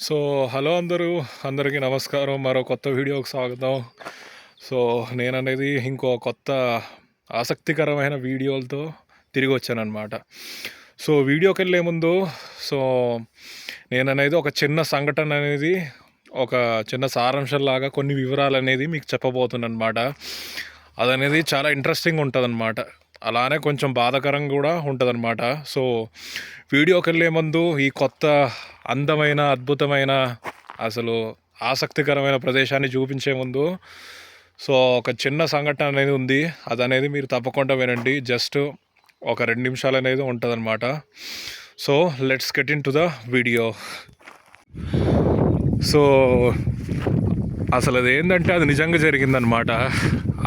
So hello అందరికీ నమస్కారం. మరో కొత్త వీడియోకి స్వాగతం. సో నేననేది ఇంకో కొత్త ఆసక్తికరమైన వీడియోలతో తిరిగి వచ్చానన్నమాట. సో వీడియోకి వెళ్ళే ముందు సో నేననేది ఒక చిన్న సంఘటన అనేది ఒక చిన్న సారాంశంలాగా కొన్ని వివరాలు అనేది మీకు చెప్పబోతున్నాను అనమాట. అదనేది చాలా ఇంట్రెస్టింగ్ ఉంటుందన్నమాట. అలానే కొంచెం బాధాకరంగా కూడా ఉంటుందన్నమాట. సో వీడియోకి వెళ్ళే ముందు ఈ కొత్త అందమైన అద్భుతమైన అసలు ఆసక్తికరమైన ప్రదేశాన్ని చూపించే ముందు సో ఒక చిన్న సంఘటన అనేది ఉంది. అదనేది మీరు తప్పకుండా వినండి. జస్ట్ ఒక 2 నిమిషాలు అనేది ఉంటుందన్నమాట. So let's get in to the video. So అసలు అది ఏంటంటే అది నిజంగా జరిగిందనమాట.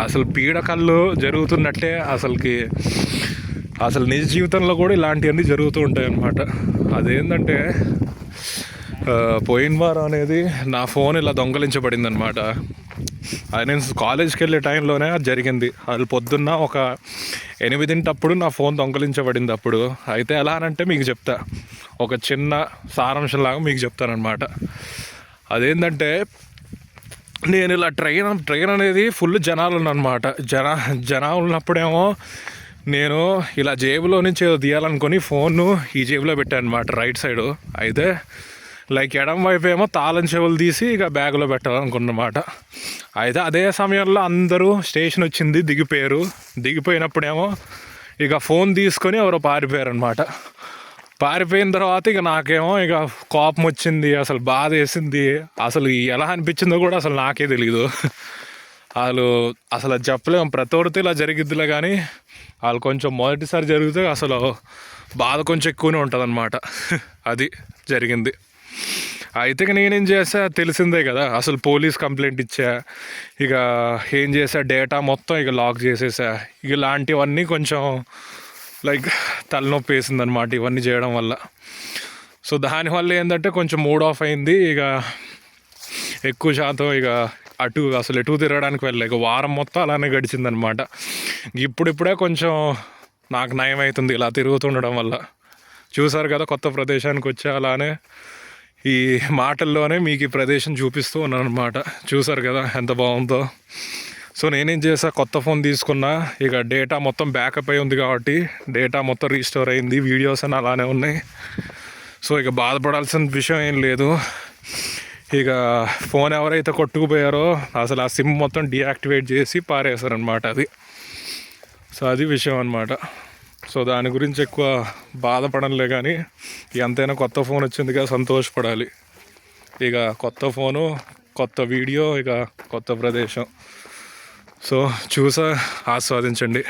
అసలు పీడకళ్ళు జరుగుతున్నట్లే అసలు నిజ జీవితంలో కూడా ఇలాంటివన్నీ జరుగుతూ ఉంటాయి అన్నమాట. అదేంటంటే పోయిన వారం అనేది నా ఫోన్ ఇలా దొంగలించబడింది అనమాట. అది నేను కాలేజ్కి వెళ్ళే టైంలోనే అది జరిగింది. అది పొద్దున్న ఒక 8 నా ఫోన్ దొంగలించబడింది అప్పుడు. అయితే ఎలా అనంటే మీకు చెప్తా, ఒక చిన్న సారాంశంలాగా మీకు చెప్తానమాట. అదేంటంటే నేను ఇలా ట్రైన్ అనేది ఫుల్ జనాలు ఉన్నమాట. జనాలు ఉన్నప్పుడేమో నేను ఇలా జేబులో నుంచి ఏదో తీయాలనుకొని ఫోన్ను ఈ జేబులో పెట్టాను అనమాట, రైట్ సైడు. అయితే లైక్ ఎడం వైపు ఏమో తాళం చెవులు తీసి ఇక బ్యాగులో పెట్టాలనుకున్నమాట. అయితే అదే సమయంలో అందరూ స్టేషన్ వచ్చింది, దిగిపోయినప్పుడేమో ఇక ఫోన్ తీసుకొని ఎవరో పారిపోయారు అనమాట. పారిపోయిన తర్వాత ఇక నాకేమో ఇక కోపం వచ్చింది, అసలు బాధ వేసింది. అసలు ఎలా అనిపించిందో కూడా అసలు నాకే తెలీదు. అసలు అది చెప్పలేము. ప్రతోడితో ఇలా జరిగిద్దిలే, కానీ వాళ్ళు కొంచెం మొదటిసారి జరిగితే అసలు బాధ కొంచెం ఎక్కువనే ఉంటుంది అనమాట. అది జరిగింది. అయితే ఇక నేనేం చేసా తెలిసిందే కదా. అసలు పోలీస్ కంప్లైంట్ ఇచ్చా. ఇక ఏం చేసా, డేటా మొత్తం ఇక లాక్ చేసేసా. ఇలాంటివన్నీ కొంచెం లైక్ తలనొప్పి వేసింది అనమాట ఇవన్నీ చేయడం వల్ల. సో దానివల్ల ఏంటంటే కొంచెం మూడ్ ఆఫ్ అయింది. ఇక ఎక్కువ శాతం ఇక అసలు ఎటు తిరగడానికి వెళ్ళలేక వారం మొత్తం అలానే గడిచిందనమాట. ఇప్పుడిప్పుడే కొంచెం నాకు నయం అవుతుంది ఇలా తిరుగుతుండడం వల్ల. చూసారు కదా, కొత్త ప్రదేశానికి వచ్చా. అలానే ఈ మాటల్లోనే మీకు ఈ ప్రదేశం చూపిస్తూ ఉన్నాను అనమాట. చూసారు కదా ఎంత బాగుందో. సో నేనేం చేసా, కొత్త ఫోన్ తీసుకున్నా. ఇక డేటా మొత్తం బ్యాకప్ అయి ఉంది కాబట్టి డేటా మొత్తం రీస్టోర్ అయింది. వీడియోస్ అని అలానే ఉన్నాయి. సో ఇక బాధపడాల్సిన విషయం ఏం లేదు. ఇక ఫోన్ ఎవరైతే కొట్టుకుపోయారో అసలు ఆ సిమ్ మొత్తం డీయాక్టివేట్ చేసి పారేశారనమాట. సో అది విషయం అనమాట. సో దాని గురించి ఎక్కువ బాధపడలే, కానీ ఎంతైనా కొత్త ఫోన్ వచ్చిందిగా సంతోషపడాలి. ఇక కొత్త ఫోను, కొత్త వీడియో, ఇక కొత్త ప్రదేశం. సో ఆస్వాదించండి.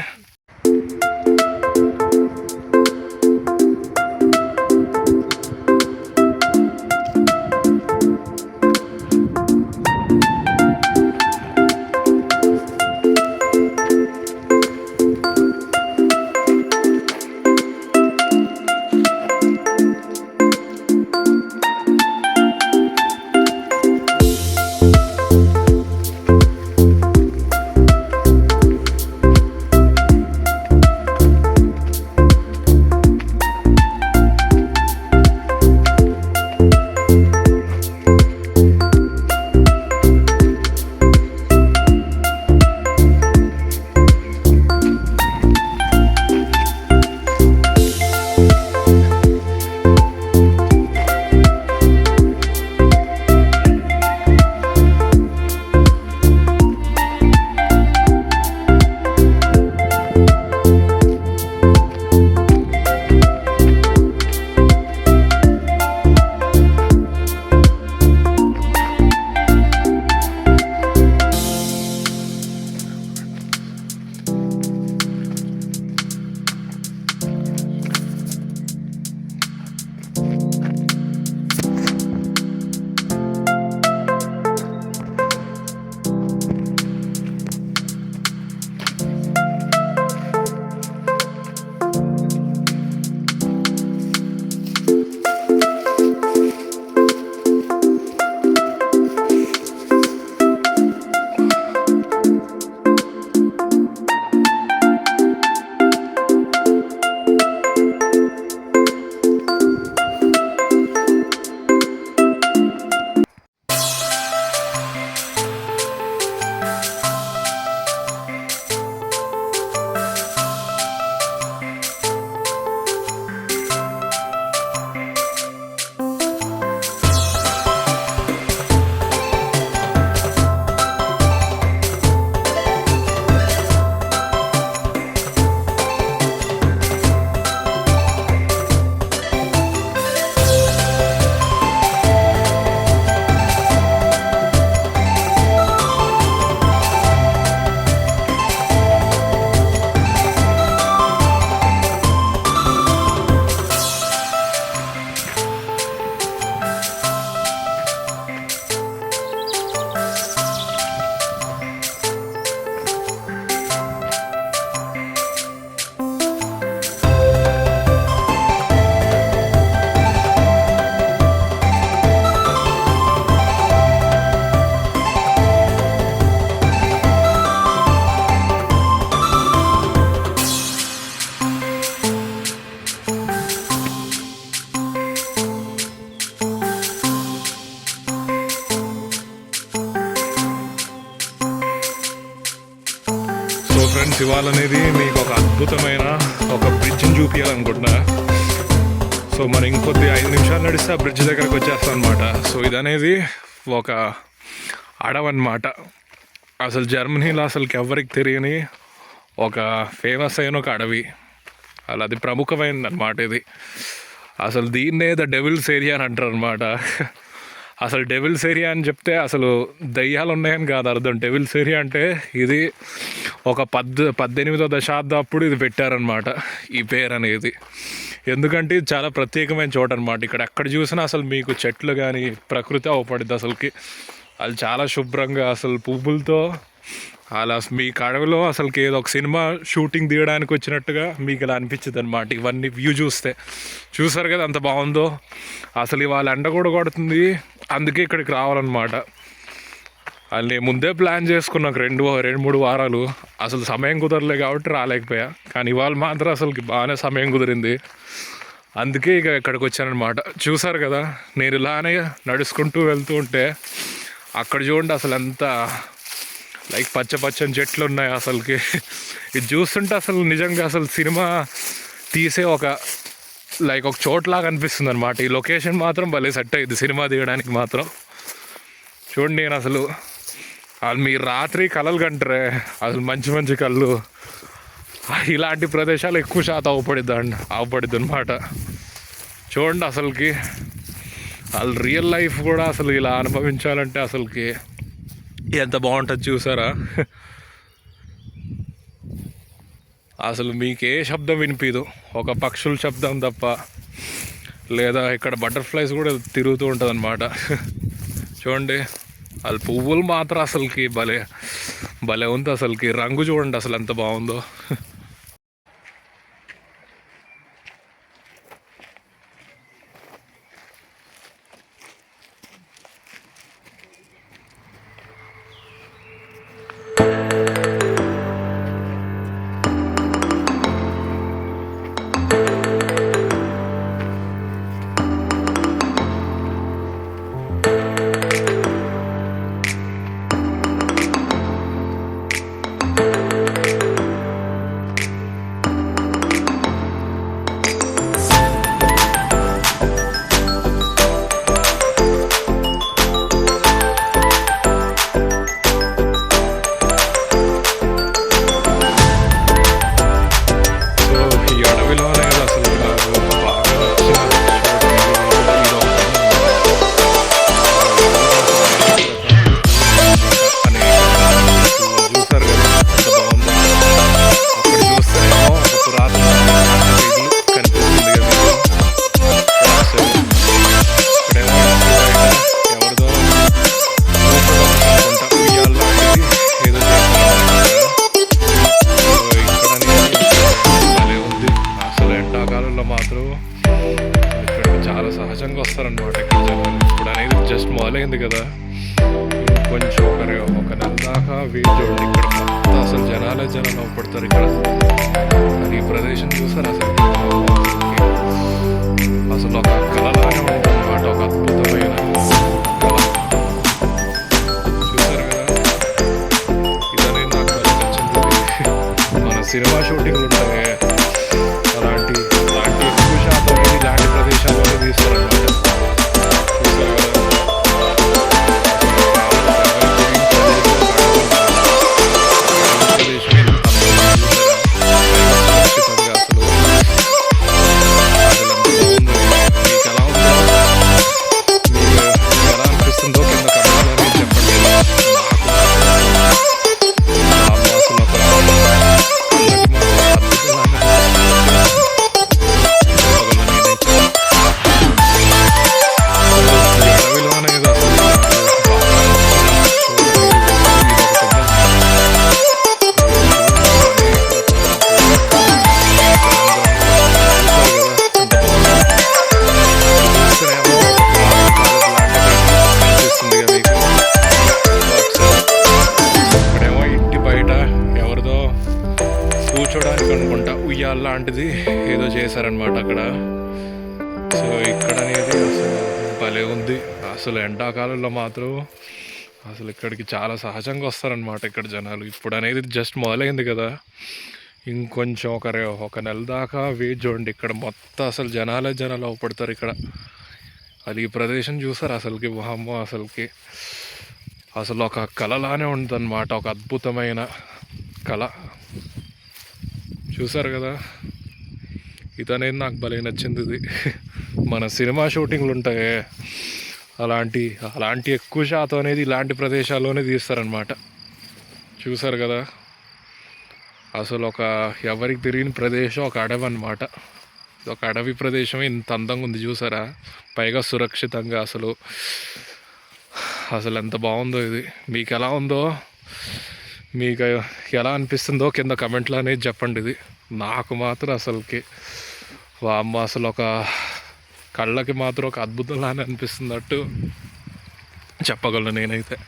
ఫ్రెండ్స్ ఇవాళ అనేది మీకు ఒక అద్భుతమైన ఒక బ్రిడ్జ్ని చూపించాలనుకుంటున్నా. సో మనం ఇంకొద్ది 5 నిమిషాలు నడిస్తే ఆ బ్రిడ్జ్ దగ్గరకు వచ్చేస్తాం అనమాట. సో ఇదనేది ఒక అడవన్నమాట. అసలు జర్మనీలో అసలుకి ఎవరికి తెలియని ఒక ఫేమస్ అయిన ఒక అడవి. అలా అది ప్రముఖమైనది అనమాట ఇది. అసలు దీన్నే ద డెవిల్స్ ఏరియా అని అంటారు అనమాట. అసలు డెవిల్స్ ఏరియా అని చెప్తే అసలు దయ్యాలు ఉన్నాయని కాదు అర్థం. డెవిల్స్ ఏరియా అంటే ఇది ఒక 18వ దశాబ్దం అప్పుడు ఇది పెట్టారనమాట ఈ పేరు అనేది. ఎందుకంటే ఇది చాలా ప్రత్యేకమైన చోట అనమాట. ఇక్కడ ఎక్కడ చూసినా అసలు మీకు చెట్లు కానీ ప్రకృతి అవపడుద్ది అసలుకి. అది చాలా శుభ్రంగా అసలు పువ్వులతో అలా మీ అడవిలో అసలుకి ఏదో ఒక సినిమా షూటింగ్ తీయడానికి వచ్చినట్టుగా మీకు ఇలా అనిపించింది అనమాట. ఇవన్నీ వ్యూ చూసారు కదా అంత బాగుందో. అసలు ఇవాళ ఎండ కూడా కొడుతుంది, అందుకే ఇక్కడికి రావాలన్నమాట. అది ముందే ప్లాన్ చేసుకున్నాం 2-3 వారాలు. అసలు సమయం కుదరలే కాబట్టి రాలేకపోయా. కానీ ఇవాళ మాత్రం అసలుకి బాగానే సమయం కుదిరింది, అందుకే ఇక ఇక్కడికి వచ్చానమాట. చూసారు కదా నేను ఇలానే నడుచుకుంటూ వెళ్తూ ఉంటే అక్కడ చూడండి అసలు ఎంత లైక్ పచ్చని చెట్లు ఉన్నాయి అసలుకి. ఇది చూస్తుంటే అసలు నిజంగా అసలు సినిమా తీసే ఒక చోట్లాగా అనిపిస్తుంది అనమాట. ఈ లొకేషన్ మాత్రం భలే సెట్ అయ్యింది సినిమా తీయడానికి మాత్రం. చూడండి నేను అసలు మీరు రాత్రి కళలు కంటారే అసలు మంచి కళ్ళు ఇలాంటి ప్రదేశాలు ఎక్కువ శాతం అవపడిద్ది అనమాట. చూడండి అసలుకి వాళ్ళు రియల్ లైఫ్ కూడా అసలు ఇలా అనుభవించాలంటే అసలుకి ఎంత బాగుంటుంది చూసారా. అసలు మీకు ఏ శబ్దం వినిపించదు, ఒక పక్షుల శబ్దం తప్ప. లేదా ఇక్కడ బటర్ఫ్లైస్ కూడా తిరుగుతూ ఉంటుంది అనమాట. చూడండి వాళ్ళ పువ్వులు మాత్రం అసలుకి భలే ఉంది. అసలుకి రంగు చూడండి అసలు ఎంత బాగుందో. సహజంగా వస్తారనమాట ఇక్కడ జనాలు. ఇప్పుడు అనేది జస్ట్ మొదలైంది కదా, కొంచెం ఒక నెల దాకా వెయిట్ చూడండి. ఇక్కడ మొత్తం అసలు జనాలు అవపడతారు ఇక్కడ. ఈ ప్రదేశం చూసారు అసలు ఒక కళలానే ఉంటుంది అనమాట, ఒక అద్భుతమైన కళ. చూసారు కదా, ఇదనేది నాకు నచ్చింది. మన సినిమా షూటింగ్లు ఉంటాయి అలాంటి ఎక్కువ శాతం ఇలాంటి ప్రదేశాల్లో తీస్తారనమాట. కూర్చోడానికి అనుకుంటా ఉయ్యాల లాంటిది ఏదో చేశారనమాట అక్కడ. సో ఇక్కడ అనేది అసలు భలే ఉంది. అసలు ఎండాకాలంలో మాత్రం అసలు ఇక్కడికి చాలా సహజంగా వస్తారనమాట ఇక్కడ జనాలు. ఇప్పుడు అనేది జస్ట్ మొదలైంది కదా, ఇంకొంచెం ఒక నెల దాకా వెయిట్ చూడండి. ఇక్కడ మొత్తం అసలు జనాలు అవపడతారు ఇక్కడ. అది ఈ ప్రదేశం చూసారు అసలుకి, వామ్మో అసలుకి అసలు ఒక కళలానే ఉంటుందన్నమాట, ఒక అద్భుతమైన కళ. చూసారు కదా, ఇదనేది నాకు భలే నచ్చింది. ఇది మన సినిమా షూటింగ్లు ఉంటాయి, అలాంటి ఎక్కువ శాతం అనేది ఇలాంటి ప్రదేశాల్లోనే తీస్తారనమాట. చూసారు కదా, అసలు ఒక ఎవరికి తిరిగిన ప్రదేశం ఒక అడవి అనమాట. ఒక అడవి ప్రదేశం ఇంత అందంగా ఉంది చూసారా, పైగా సురక్షితంగా. అసలు ఎంత బాగుందో ఇది. మీకు ఎలా ఉందో, మీకు ఎలా అనిపిస్తుందో కింద కమెంట్లో అనేది చెప్పండి. ఇది నాకు మాత్రం అసలుకి వామ్మ అసలు ఒక కళ్ళకి మాత్రం ఒక అద్భుతంలానే అనిపిస్తున్నట్టు చెప్పగలను నేనైతే.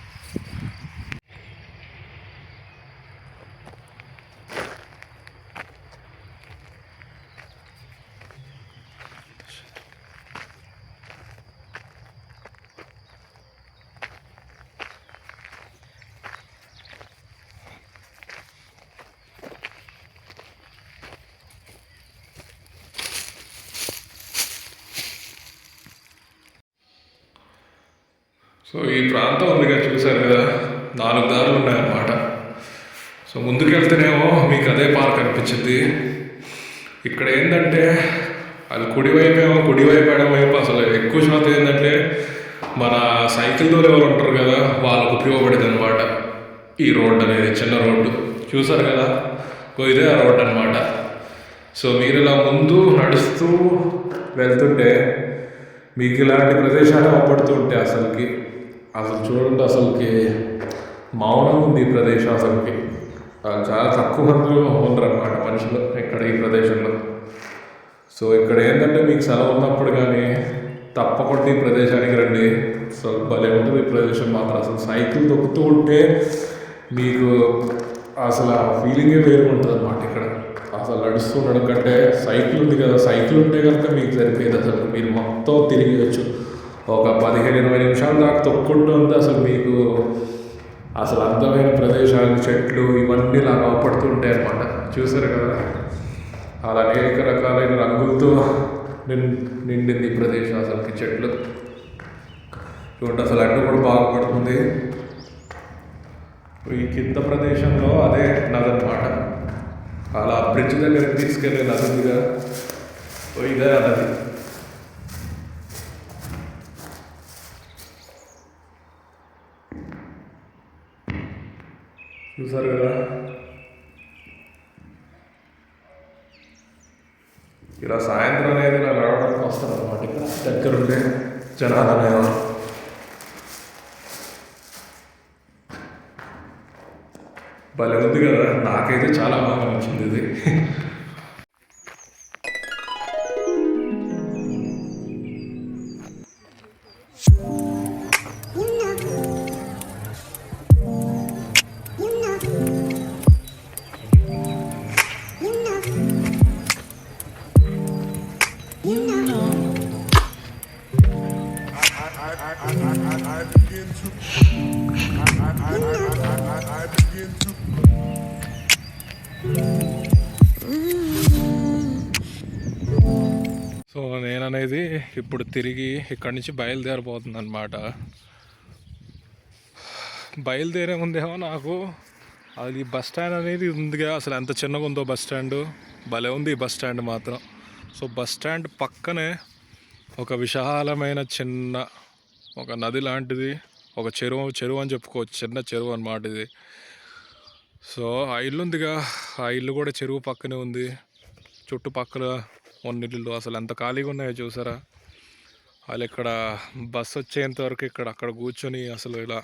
సో ఈ ప్రాంతం ఉందిగా, చూసారు కదా, 4 దారులు ఉన్నాయన్నమాట. సో ముందుకెళ్తేనేమో మీకు అదే పార్క్ అనిపించింది. ఇక్కడ ఏంటంటే అది కుడివైపు ఎడమవైపు అసలు ఎక్కువ శాతం ఏంటంటే మన సైకిల్ దూరం ఎవరు ఉంటారు కదా, వాళ్ళకు ఉపయోగపడేది అనమాట ఈ రోడ్డు అనేది. చిన్న రోడ్డు చూసారు కదా, ఇదే ఆ రోడ్డు అనమాట. సో మీరు ఇలా ముందు నడుస్తూ వెళ్తుంటే మీకు ఇలాంటి ప్రదేశాలు అవపడుతూ ఉంటాయి. అసలు చూడండి, అసలుకి మౌనం ఉంది ఈ ప్రదేశం. అసలుకి చాలా తక్కువ మంది ఉండరు అనమాట మనుషులు ఇక్కడ ఈ ప్రదేశంలో. సో ఇక్కడ ఏంటంటే మీకు సెలవు ఉన్నప్పుడు కానీ తప్పకుండా ఈ ప్రదేశానికి రండి. సో భలే ఉంటుంది ఈ ప్రదేశం మాత్రం. అసలు సైకిల్ తొక్కుతూ ఉంటే మీకు అసలు ఆ ఫీలింగే వేరు ఉంటుంది అనమాట ఇక్కడ. అసలు నడుస్తూ ఉండడం కంటే సైకిల్ ఉంది కదా, సైకిల్ ఉంటే కనుక మీకు సరిపోయేది. అసలు మీరు మొత్తం తిరిగేయచ్చు. ఒక 15-20 నిమిషాల దాకా తొక్కుంటూ ఉంది. అసలు మీకు అసలు అందమైన ప్రదేశాలు, చెట్లు ఇవన్నీ ఇలా అవపడుతూ ఉంటాయి అన్నమాట. చూసారు కదా, అలా అనేక రకాలైన రంగులతో నిండింది ఈ ప్రదేశం. అసలుకి చెట్లు చూడండి, అసలు అడ్డు కూడా బాగుపడుతుంది. ఈ కింద ప్రదేశంలో అదే నది అన్నమాట. అలా బ్రిడ్జ్ దగ్గరికి తీసుకెళ్ళే నదిగా ఇదే నది. చూసారు కదా, ఇలా సాయంత్రం అనేది ఇలా నడవడానికి వస్తారు అన్నమాట ఇక్కడ దగ్గరుండే జనాలు అనేవారు. భలే ఉంది కదా, నాకైతే చాలా బాగా నచ్చింది ఇది. సో నేననేది ఇప్పుడు తిరిగి ఇక్కడి నుంచి బయలుదేరిపోతుంది అనమాట. బయలుదేరే ముందేమో నాకు అది బస్ స్టాండ్ అనేది ఉందిగా, అసలు ఎంత చిన్నగా ఉందో బస్ స్టాండ్. భలే ఉంది ఈ బస్ స్టాండ్ మాత్రం. సో బస్ స్టాండ్ పక్కనే ఒక విశాలమైన చిన్న ఒక నది లాంటిది, ఒక చెరువు అని చెప్పుకోవచ్చు. చిన్న చెరువు అన్నమాట ఇది. సో ఆ ఇల్లు ఉందిగా, ఆ ఇల్లు కూడా చెరువు పక్కనే ఉంది. చుట్టుపక్కల ఉన్న ఇల్లు అసలు ఎంత ఖాళీగా ఉన్నాయో చూసారా. వాళ్ళు ఇక్కడ బస్సు వచ్చేంత వరకు అక్కడ కూర్చొని అసలు ఇలా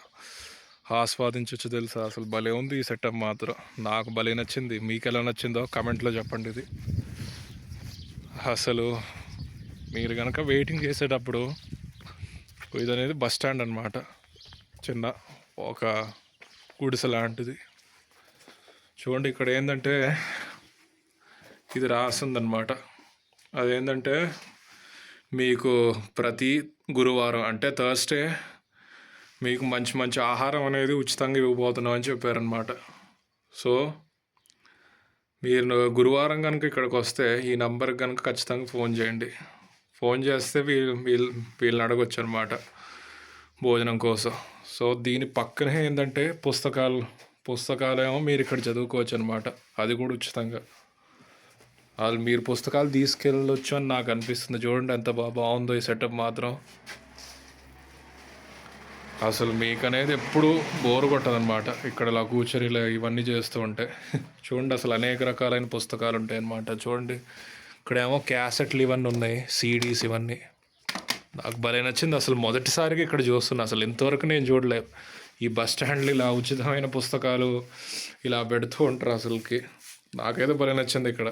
ఆస్వాదించవచ్చు తెలుసా. అసలు భలే ఉంది ఈ సెటప్ మాత్రం. నాకు భలే నచ్చింది. మీకు ఎలా నచ్చిందో కమెంట్లో చెప్పండి. ఇది అసలు మీరు కనుక వెయిటింగ్ చేసేటప్పుడు ఇది అనేది బస్ స్టాండ్ అనమాట. చిన్న ఒక గుడిసె లాంటిది. చూడండి, ఇక్కడ ఏంటంటే ఇది రాస్తుందన్నమాట. అదేంటంటే మీకు ప్రతి గురువారం అంటే థర్స్డే మీకు మంచి మంచి ఆహారం అనేది ఉచితంగా ఇవ్వబోతున్నామని చెప్పారనమాట. సో మీరు గురువారం కనుక ఇక్కడికి వస్తే ఈ నంబర్కి కనుక ఖచ్చితంగా ఫోన్ చేయండి. ఫోన్ చేస్తే వీళ్ళని అడగొచ్చు అనమాట భోజనం కోసం. సో దీని పక్కనే ఏంటంటే పుస్తకాలేమో మీరు ఇక్కడ చదువుకోవచ్చు అనమాట. అది కూడా ఉచితంగా. వాళ్ళు మీరు పుస్తకాలు తీసుకెళ్ళొచ్చు అని నాకు అనిపిస్తుంది. చూడండి ఎంత బాగుందో ఈ సెటప్ మాత్రం. అసలు మీకు అనేది ఎప్పుడు బోరు కొట్టదనమాట ఇక్కడ ఇలా కూర్చొని ఇలా ఇవన్నీ చేస్తూ ఉంటే. చూడండి అసలు అనేక రకాలైన పుస్తకాలు ఉంటాయి అన్నమాట. చూడండి ఇక్కడేమో క్యాసెట్లు ఇవన్నీ ఉన్నాయి, సీడీస్ ఇవన్నీ. నాకు భలే నచ్చింది అసలు. మొదటిసారిగా ఇక్కడ చూస్తున్నా. అసలు ఇంతవరకు నేను చూడలేదు ఈ బస్ స్టాండ్లో ఇలా ఉచితమైన పుస్తకాలు ఇలా పెడుతూ ఉంటారు అసలుకి. నాకైతే భలే నచ్చింది ఇక్కడ.